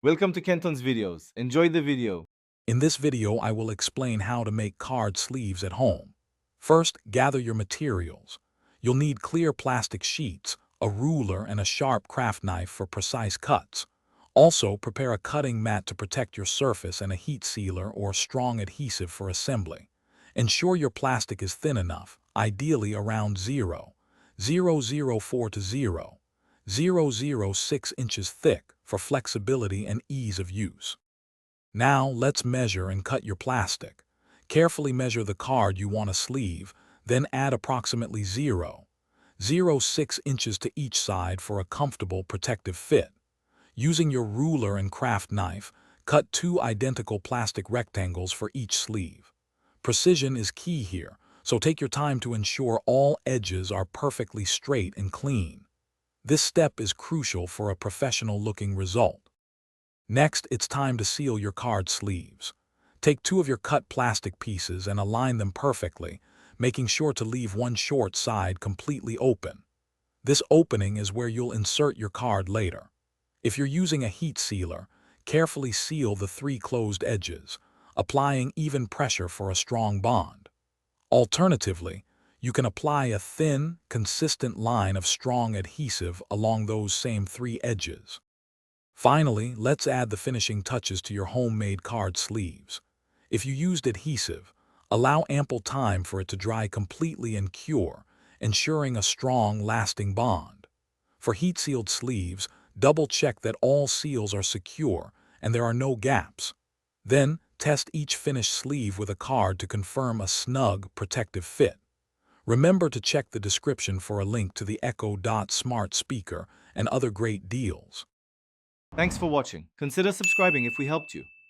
Welcome to Kenton's videos. Enjoy the video. In this video, I will explain how to make card sleeves at home. First, gather your materials. You'll need clear plastic sheets, a ruler, and a sharp craft knife for precise cuts. Also, prepare a cutting mat to protect your surface and a heat sealer or strong adhesive for assembly. Ensure your plastic is thin enough, ideally around 0.004 to 0.006 inches thick for flexibility and ease of use. Now let's measure and cut your plastic. Carefully measure the card you want to sleeve, then add approximately 0.06 inches to each side for a comfortable protective fit. Using your ruler and craft knife, cut 2 identical plastic rectangles for each sleeve. Precision is key here, so take your time to ensure all edges are perfectly straight and clean. This step is crucial for a professional-looking result. Next, it's time to seal your card sleeves. Take 2 of your cut plastic pieces and align them perfectly, making sure to leave one short side completely open. This opening is where you'll insert your card later. If you're using a heat sealer, carefully seal the 3 closed edges, applying even pressure for a strong bond. Alternatively, you can apply a thin, consistent line of strong adhesive along those same 3 edges. Finally, let's add the finishing touches to your homemade card sleeves. If you used adhesive, allow ample time for it to dry completely and cure, ensuring a strong, lasting bond. For heat-sealed sleeves, double-check that all seals are secure and there are no gaps. Then, test each finished sleeve with a card to confirm a snug, protective fit. Remember to check the description for a link to the Echo Dot smart speaker and other great deals. Thanks for watching. Consider subscribing if we helped you.